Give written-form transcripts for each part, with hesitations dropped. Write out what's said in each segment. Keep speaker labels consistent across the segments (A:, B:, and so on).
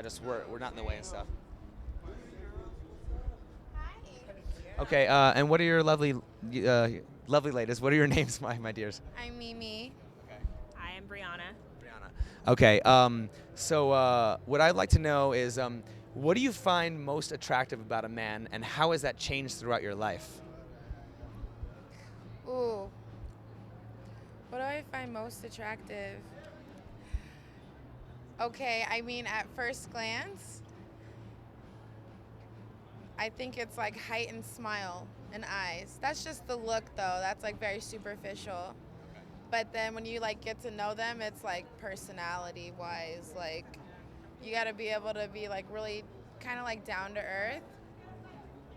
A: Just we're not in the way and stuff. Okay, and what are your lovely ladies? What are your names, my dears?
B: I'm Mimi.
C: I am Brianna.
A: Brianna. Okay, so what I'd like to know is, what do you find most attractive about a man, and how has that changed throughout your life?
B: Ooh, what do I find most attractive? Okay, I mean, at first glance, I think it's like height and smile and eyes. That's just the look, though. That's like very superficial. But then when you like get to know them, it's like personality wise. Like, you got to be able to be like really kind of like down to earth,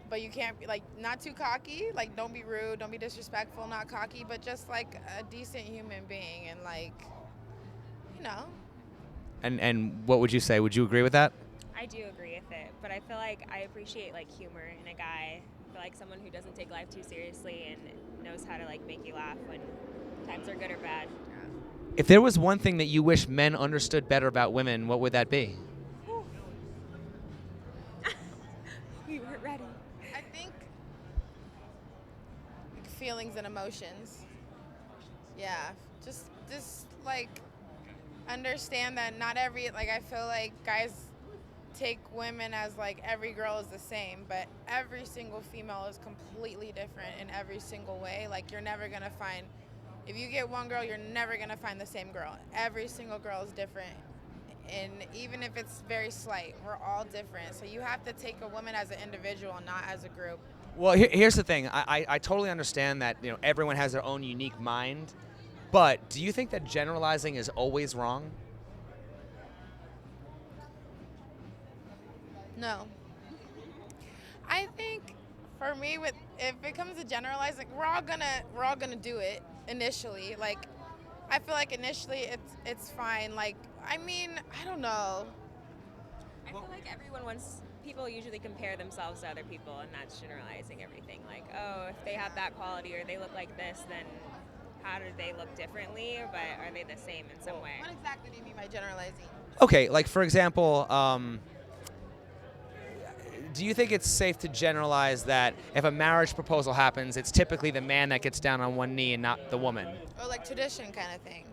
B: but you can't be like not too cocky. Like, don't be rude, don't be disrespectful, not cocky, but just like a decent human being and like, you know.
A: And what would you say? Would you agree with that?
C: I do agree with it, but I feel like I appreciate like humor in a guy. I feel like someone who doesn't take life too seriously and knows how to like make you laugh when times are good or bad.
A: If there was one thing that you wish men understood better about women, what would that be?
C: We weren't ready.
B: I think feelings and emotions. Yeah, just like understand that not every like I feel like guys take women as like every girl is the same, but every single female is completely different in every single way. Like you're never gonna find if you get one girl, you're never gonna find the same girl. Every single girl is different. And even if it's very slight, we're all different. So you have to take a woman as an individual, not as a group.
A: Well, here's the thing. I totally understand that everyone has their own unique mind, but do you think that generalizing is always wrong?
B: No. I think for me, with if it comes to generalizing, we're all gonna do it initially. Like, I feel like initially it's fine. Like, I mean, I don't know.
C: I feel like everyone wants people usually compare themselves to other people, and that's generalizing everything. Like, oh, if they have that quality or they look like this, then how do they look differently? But are they the same in some way?
B: What exactly do you mean by generalizing?
A: Okay, like for example, do you think it's safe to generalize that if a marriage proposal happens, it's typically the man that gets down on one knee and not the woman?
B: Or like tradition kind of thing.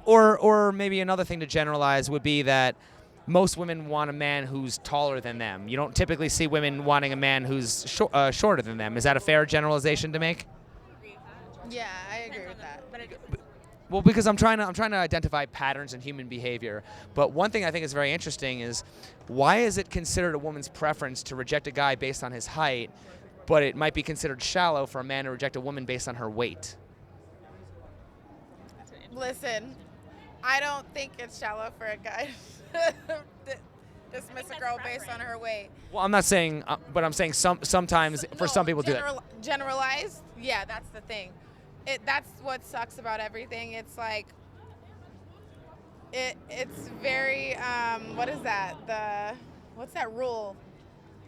A: Or maybe another thing to generalize would be that most women want a man who's taller than them. You don't typically see women wanting a man who's shorter than them. Is that a fair generalization to make?
B: Yeah, I agree with that.
C: But it,
A: Well, because I'm trying to identify patterns in human behavior. But one thing I think is very interesting is why is it considered a woman's preference to reject a guy based on his height, but it might be considered shallow for a man to reject a woman based on her weight?
B: Listen, I don't think it's shallow for a guy to dismiss a girl based on her weight.
A: Well, I'm not saying, but I'm saying sometimes for
B: No,
A: some people do that.
B: Generalized, yeah, that's the thing. That's what sucks about everything. It's like it's very what is that? What's that rule?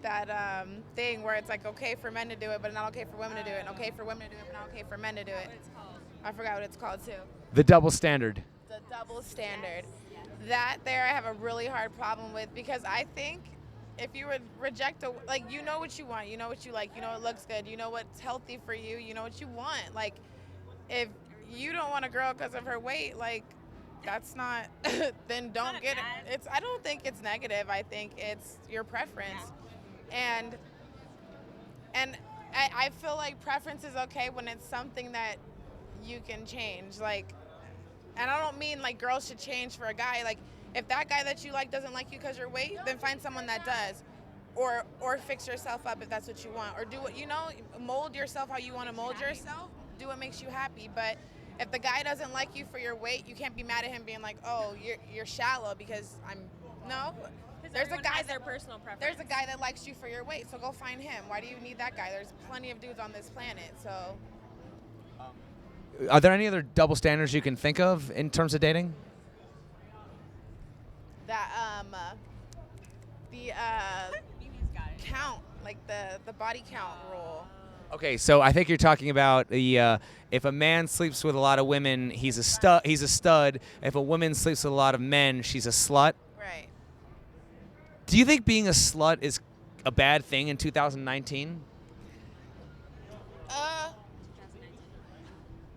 B: That thing where it's like okay for men to do it, but not okay for women to do it, and okay for women to do it, but not okay for men to do it. I forgot what it's called too.
A: The double standard.
B: The double standard. That there I have a really hard problem with because I think if you would reject like you know what you want, you know what you like, you know what looks good, you know what's healthy for you, you know what you want. Like if you don't want a girl because of her weight, like that's not then don't get it. I don't think it's negative. I think it's your preference. And I feel like preference is okay when it's something that you can change. Like, and I don't mean like girls should change for a guy. Like, if that guy that you like doesn't like you because you're weight, then find someone that does, or fix yourself up if that's what you want, or do what mold yourself how you want to mold yourself. Do what makes you happy. But if the guy doesn't like you for your weight, you can't be mad at him being like, oh, you're shallow because I'm no. There's a guy
C: their personal preference.
B: There's a guy that likes you for your weight, so go find him. Why do you need that guy? There's plenty of dudes on this planet, so.
A: Are there any other double standards you can think of in terms of dating?
B: That the count, like the body count rule.
A: Okay, so I think you're talking about the if a man sleeps with a lot of women, he's a stud. He's a stud. If a woman sleeps with a lot of men, she's a slut.
B: Right.
A: Do you think being a slut is a bad thing in 2019?
B: Uh,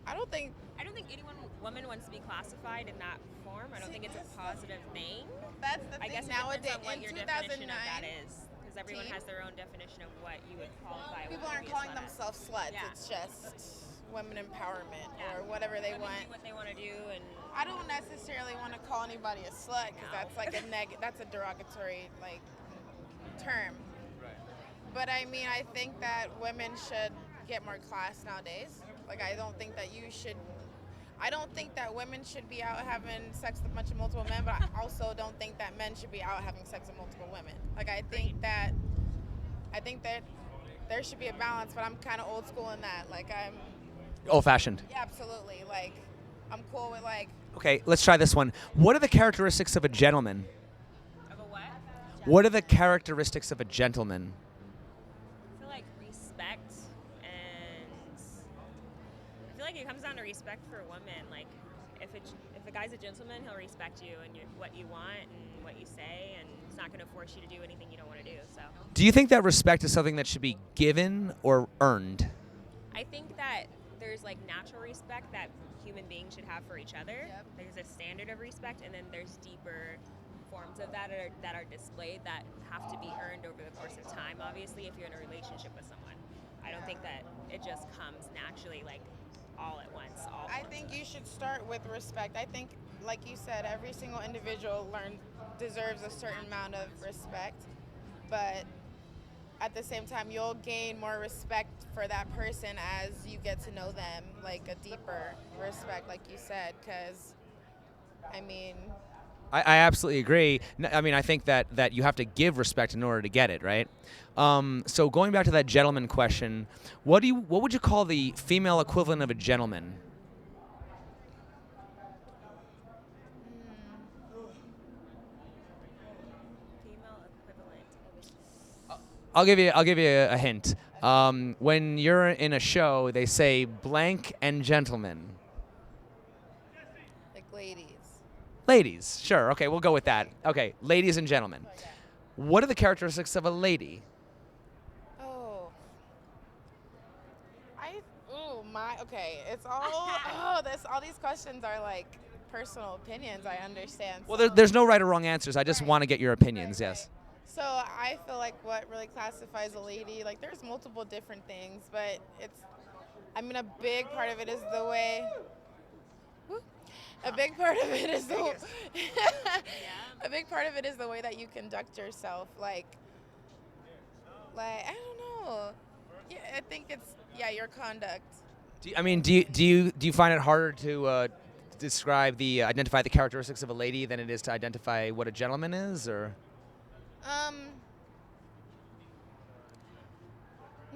B: I don't think.
C: I don't think any woman wants to be classified in that form. I don't think it's a positive thing.
B: That's the
C: I
B: thing
C: guess it
B: nowadays.
C: depends on what
B: In
C: your
B: 2009,
C: definition of that is, because everyone has their own definition of what you would qualify.
B: people
C: women to
B: aren't
C: be a
B: calling
C: slut as.
B: themselves sluts.
C: Yeah.
B: It's just women empowerment
C: Yeah.
B: or whatever they
C: Women
B: want.
C: do what they want to do, and
B: I don't necessarily want to call anybody a slut because
C: No.
B: that's like that's a derogatory like term. But I mean, I think that women should get more class nowadays. Like, I don't think that women should be out having sex with a bunch of multiple men, but I also don't think that men should be out having sex with multiple women. Like, I think that there should be a balance, but I'm kind of old school in that. Like, I'm
A: Old-fashioned.
B: yeah, absolutely. Like, I'm cool with like
A: Okay, let's try this one. What are the characteristics of a gentleman?
C: of a what?
A: What are the characteristics of a gentleman?
C: I feel like respect, and I feel like it comes down to respect for a woman. Like, if a guy's a gentleman, he'll respect you and what you want and what you say, and he's not going to force you to do anything you don't want to do. So
A: Do you think that respect is something that should be given or earned?
C: I think that there's like natural respect that human beings should have for each other.
B: Yep.
C: There's a standard of respect, and then there's deeper forms of that are displayed that have to be earned over the course of time. Obviously, if you're in a relationship with someone, I don't think that it just comes naturally, like all at once.
B: I think you should start with respect. I think, like you said, every single individual deserves a certain amount of respect, but at the same time, you'll gain more respect for that person as you get to know them, like a deeper respect, like you said, because, I mean,
A: I absolutely agree. I mean, I think that you have to give respect in order to get it, right? So going back to that gentleman question, what would you call the female equivalent of a gentleman?
C: Female equivalent of
A: I'll give you a hint. When you're in a show, they say blank and gentlemen.
B: like ladies.
A: Ladies, sure. Okay, we'll go with that. Okay, ladies and gentlemen. What are the characteristics of a lady?
B: Oh. Okay. It's all, all these questions are like personal opinions, I understand.
A: Well,
B: So-
A: there's no right or wrong answers. I just
B: Right.
A: want to get your opinions. Yes.
B: So I feel like what really classifies a lady, like there's multiple different things, but I mean, a big part of it is the way. A big part of it is the. A big part of it is the way that you conduct yourself. Like I don't know. Yeah, I think it's your conduct.
A: Do you find it harder to identify the characteristics of a lady than it is to identify what a gentleman is, or?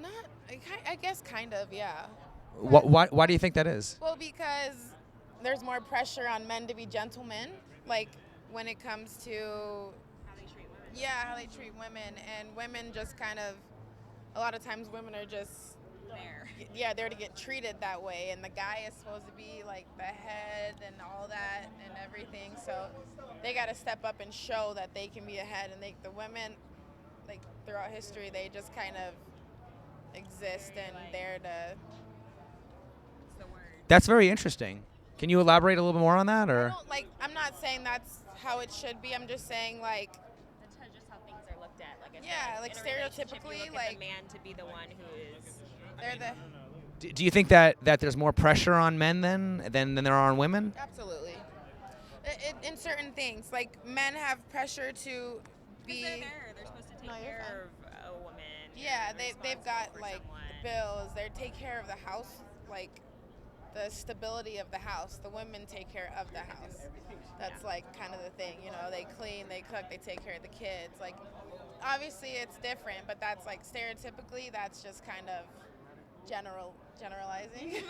B: Not. I guess kind of, yeah.
A: Why do you think that is?
B: Well, because there's more pressure on men to be gentlemen, like when it comes to
C: how they treat women.
B: how they treat women, and women just kind of, a lot of times women are just there to get treated that way, and the guy is supposed to be like the head and all that and everything, so they got to step up and show that they can be a head, and the women, like throughout history, they just kind of exist and there to.
C: It's the word.
A: That's very interesting. Can you elaborate a little bit more on that, or?
B: I'm not saying that's how it should be. I'm just saying like.
C: That's just how things are looked at. Like I
B: Yeah,
C: said,
B: like
C: in a relationship, you
B: stereotypically,
C: look at
B: like-
C: the man to be the one who is.
B: They're the.
A: Do you think that there's more pressure on men than there are on women?
B: Absolutely. In certain things, like men have pressure to be.
C: They're there. They're supposed to take
B: No, you're
C: care of a woman.
B: Yeah,
C: They're
B: they've got
C: responsible for
B: like
C: someone.
B: the bills. They take care of the house, like the stability of the house. The women take care of the house. That's like kind of the thing, you know. They clean, they cook, they take care of the kids. Like, obviously it's different, but that's like stereotypically, that's just kind of generalizing.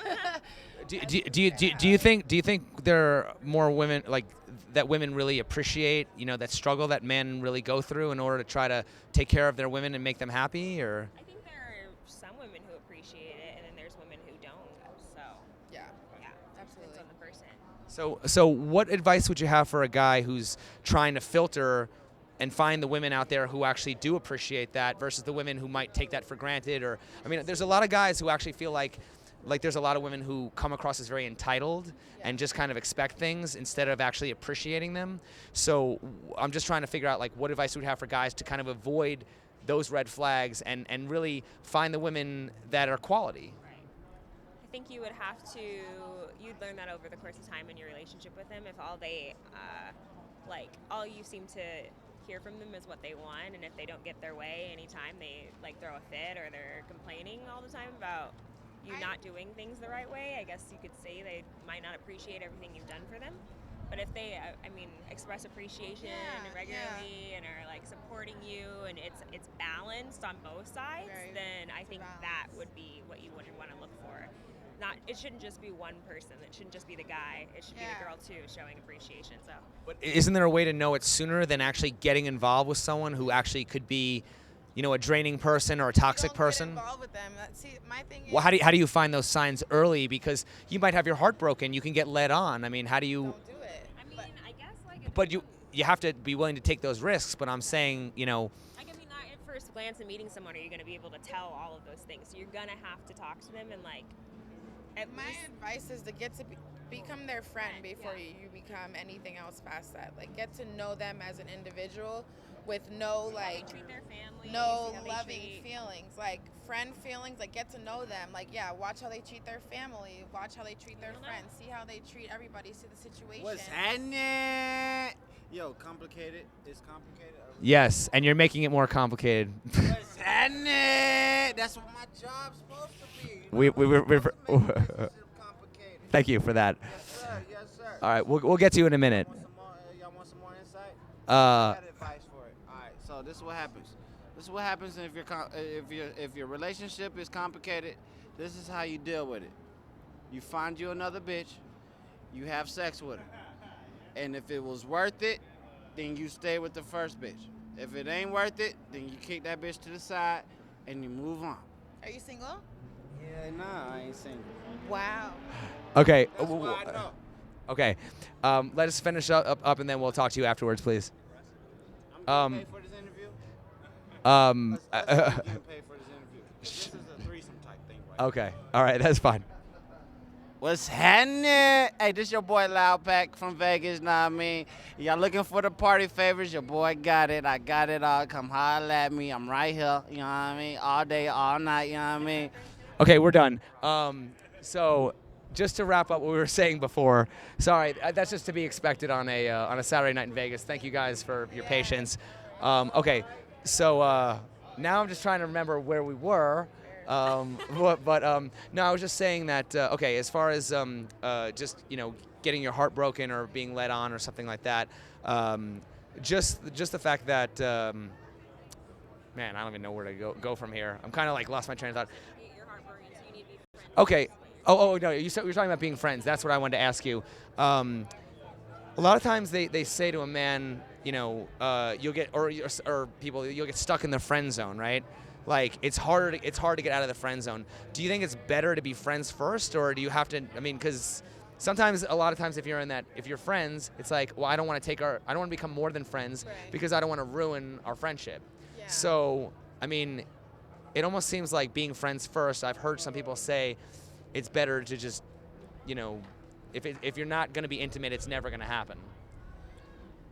A: Do you think there are more women like that women really appreciate, that struggle that men really go through in order to try to take care of their women and make them happy, or?
C: I think there are some women who appreciate it, and then there's women who don't. So
B: Yeah,
C: yeah,
B: absolutely.
C: depends on the person.
A: So what advice would you have for a guy who's trying to filter and find the women out there who actually do appreciate that versus the women who might take that for granted. Or, I mean, there's a lot of guys who actually feel like there's a lot of women who come across as very entitled and just kind of expect things instead of actually appreciating them. So I'm just trying to figure out like what advice we'd have for guys to kind of avoid those red flags and really find the women that are quality.
C: Right. I think you would have to, you'd learn that over the course of time in your relationship with them. If all they, all you seem to hear from them is what they want, and if they don't get their way anytime they like throw a fit or they're complaining all the time about you not doing things the right way, I guess you could say they might not appreciate everything you've done for them. But if they, express appreciation regularly and are like supporting you, and it's balanced on both sides, then I think that would be what you would want to look for. It shouldn't just be one person. It shouldn't just be the guy. It should be the girl too, showing appreciation. So.
A: But isn't there a way to know it sooner than actually getting involved with someone who actually could be, a draining person or a toxic person?
B: Get involved with them. See, my thing is.
A: Well, how do you find those signs early? Because you might have your heart broken. You can get led on. I mean, how do you?
B: Don't do it.
C: I mean, I guess like.
A: But you have to be willing to take those risks. But I'm saying,
C: not at first glance of meeting someone are you going to be able to tell all of those things. So you're going to have to talk to them and like.
B: My advice is to become their friend before you become anything else past that. Like, get to know them as an individual with no like
C: treat their family,
B: no loving feelings, like friend feelings. Like, get to know them. Like, watch how they treat their family, watch how they treat their friends, see how they treat everybody, see the situation.
D: What's happening? Yo, complicated. It's complicated.
A: yes, and you're making it more complicated.
D: What's happening? That's what my job's supposed to be.
A: We're
D: complicated.
A: Thank you for that.
D: Yes, sir. Yes, sir.
A: All right, we'll get to you in a minute.
D: Y'all want some more insight?
A: Uh,
D: I got advice for it. All right. So this is what happens. This is what happens if your relationship is complicated. This is how you deal with it. You find you another bitch. You have sex with her. And if it was worth it, then you stay with the first bitch. If it ain't worth it, then you kick that bitch to the side and you move on.
B: Are you single?
D: Yeah, nah, I ain't single.
B: Wow.
A: Okay.
D: That's why I know.
A: Okay. Let us finish up, and then we'll talk to you afterwards, please.
D: I'm getting paid for this interview. Let's getting paid for this interview. This is a threesome type thing, right?
A: Okay. All right. That's fine.
D: What's happening? Hey, this your boy Loud Pack from Vegas, know what I mean? Y'all looking for the party favors? Your boy got it. I got it all. Come holler at me. I'm right here, you know what I mean? All day, all night, you know what I mean?
A: Okay, we're done. So just to wrap up what we were saying before, sorry, that's just to be expected on a Saturday night in Vegas. Thank you guys for your patience. Okay, so now I'm just trying to remember where we were. No, I was just saying that, okay, as far as just, getting your heart broken or being led on or something like that, just the fact that, man, I don't even know where to go from here. I'm kind of like lost my train of thought.
C: Your heart burns, so you need to be friends.
A: Okay. Oh no, you were talking about being friends. That's what I wanted to ask you. A lot of times they say to a man, you'll get or people you'll get stuck in the friend zone, right? Like it's hard to get out of the friend zone. Do you think it's better to be friends first, or do you have to? I mean, because a lot of times, if you're friends, it's like, well, I don't want to become more than friends because I don't want to ruin our friendship.
B: Yeah.
A: So, I mean, it almost seems like being friends first. I've heard some people say it's better to just, if you're not going to be intimate, it's never going to happen.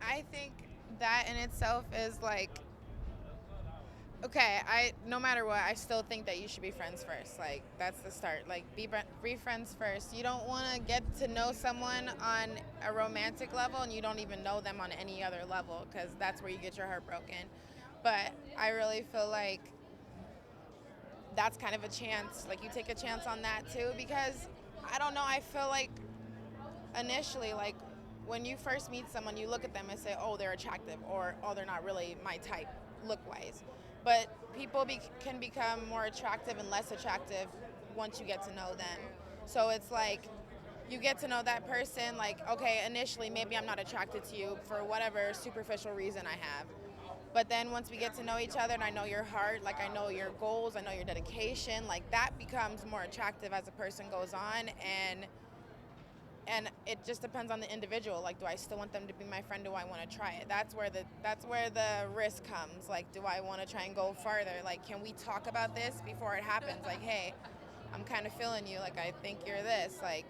B: I think that in itself is like, okay, no matter what, I still think that you should be friends first. Like, that's the start. Like, be friends first. You don't want to get to know someone on a romantic level and you don't even know them on any other level, because that's where you get your heart broken. But I really feel like that's kind of a chance. Like, you take a chance on that too, because I don't know, I feel like initially, like, when you first meet someone, you look at them and say, oh, they're attractive, or oh, they're not really my type look-wise. But people can become more attractive and less attractive once you get to know them. So it's like, you get to know that person, like, okay, initially maybe I'm not attracted to you for whatever superficial reason I have. But then once we get to know each other and I know your heart, like I know your goals, I know your dedication, like that becomes more attractive as a person goes on. And and it just depends on the individual. Like, do I still want them to be my friend? Do I want to try it? That's where the risk comes. Like, do I want to try and go farther? Like, can we talk about this before it happens? Like, hey, I'm kind of feeling you. Like, I think you're this. Like,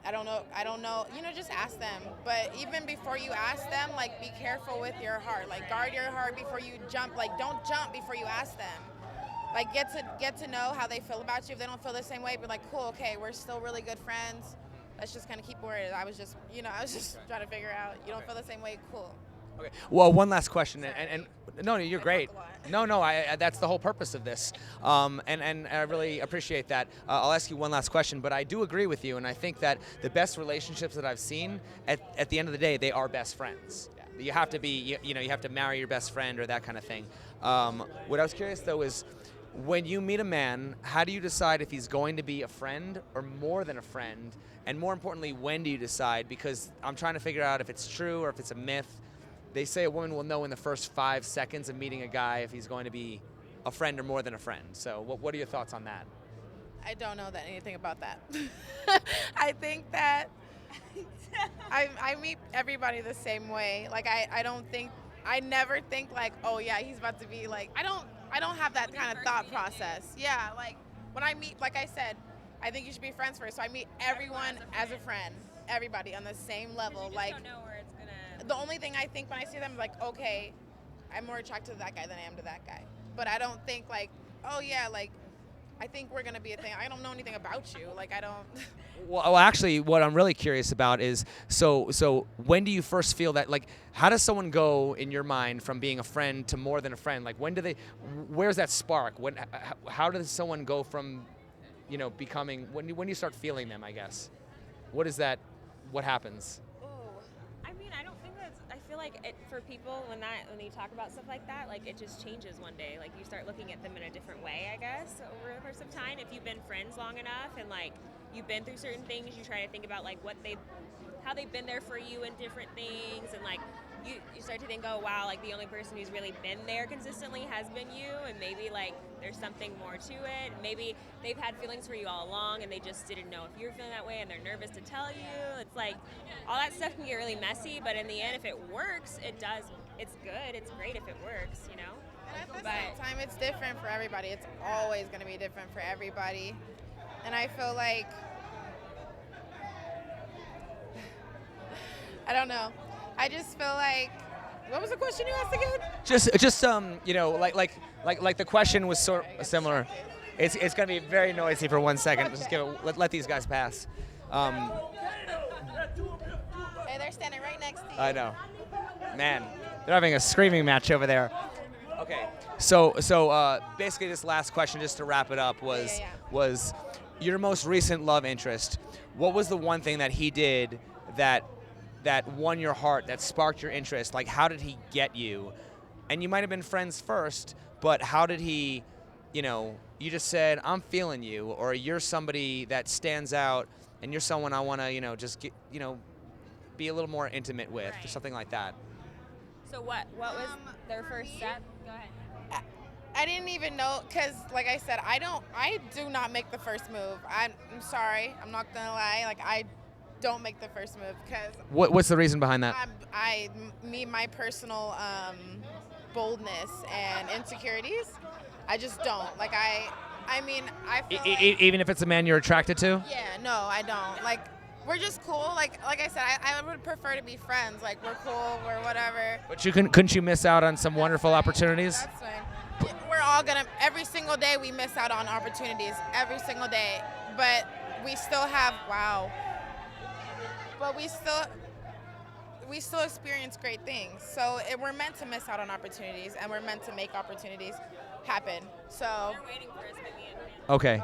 B: I don't know. You know, just ask them. But even before you ask them, like, be careful with your heart. Like, guard your heart before you jump. Like, don't jump before you ask them. Like, get to know how they feel about you. If they don't feel the same way, be like, cool, okay, we're still really good friends. Let's just kind of keep where it is. I was just trying to figure out. You don't feel the same way, cool.
A: Okay. Well, one last question, and no, you're
B: I
A: great.
B: talk a lot.
A: No, that's the whole purpose of this, and I really appreciate that. I'll ask you one last question, but I do agree with you, and I think that the best relationships that I've seen, at the end of the day, they are best friends. You have to be, you have to marry your best friend or that kind of thing. What I was curious though is, when you meet a man, how do you decide if he's going to be a friend or more than a friend? And more importantly, when do you decide? Because I'm trying to figure out if it's true or if it's a myth. They say a woman will know in the first 5 seconds of meeting a guy if he's going to be a friend or more than a friend. So what are your thoughts on that?
B: I don't know anything about that. I think that I meet everybody the same way. Like, I never think like, oh yeah, he's about to be like, I don't have that kind of thought process. Yeah, like when I meet, like I said, I think you should be friends first. So I meet everyone as a friend, everybody on the same level.
C: You just
B: Like,
C: don't know where it's gonna.
B: the only thing I think when I see them is like, okay, I'm more attracted to that guy than I am to that guy. But I don't think like, oh yeah, like I think we're gonna be a thing. I don't know anything about you. Like, I don't.
A: Well, actually, what I'm really curious about is, so when do you first feel that, like, how does someone go in your mind from being a friend to more than a friend? Like, where's that spark? How does someone go from, becoming, when you start feeling them, I guess? What happens?
C: I mean, I don't think I feel like for people when you talk about stuff like that, like it just changes one day. Like you start looking at them in a different way, I guess, over the course of time. If you've been friends long enough and like you've been through certain things, you try to think about like how they've been there for you in different things, and like you start to think, oh wow, like the only person who's really been there consistently has been you, and maybe like there's something more to it. Maybe they've had feelings for you all along and they just didn't know if you were feeling that way and they're nervous to tell you. It's like all that stuff can get really messy, but in the end, if it works, it does. It's good. It's great if it works,
B: And at the same time, it's different for everybody. It's always going to be different for everybody. And I feel like, I don't know. I just feel like, what was the question you asked again?
A: Just like the question was sort of similar. It's gonna be very noisy for 1 second.
B: Okay.
A: Just let these guys pass.
B: Hey, they're standing right next to you.
A: I know, man. They're having a screaming match over there. Okay, so basically this last question, just to wrap it up, was your most recent love interest. What was the one thing that he did that won your heart, that sparked your interest? Like, how did he get you? And you might have been friends first, but how did he, you just said, I'm feeling you, or you're somebody that stands out, and you're someone I want to, just get, be a little more intimate with, or something like that.
C: So what was their first step? Go ahead.
B: I didn't even know, because like I said, I do not make the first move. I'm sorry, I'm not gonna lie. Like, I don't make the first move because
A: What's the reason behind that?
B: My personal boldness and insecurities, I just don't. Like, I mean, I feel like,
A: Even if it's a man you're attracted to?
B: yeah, no, I don't. Like, we're just cool. Like I said, I would prefer to be friends. Like, we're cool, we're whatever.
A: But couldn't you miss out on some wonderful opportunities?
B: That's fine. We're all every single day we miss out on opportunities, every single day. But we still have, but we still experience great things. So we're meant to miss out on opportunities, and we're meant to make opportunities happen. So.
C: They're waiting for us to be in.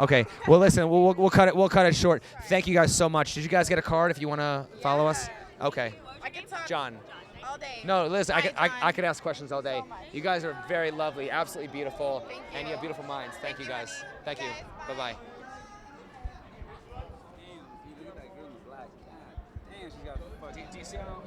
A: Okay. Well, listen, we'll cut it short. Thank you guys so much. Did you guys get a card if you want to follow us? Okay.
B: I can talk
A: John.
B: all day.
A: No, listen, I
B: John.
A: could ask questions all day. You guys are very lovely, absolutely beautiful,
B: Thank
A: and you
B: you.
A: have beautiful minds. Thank you guys. Thank you.
B: Guys.
A: Bye-bye.
E: Damn, she got
A: Do you see how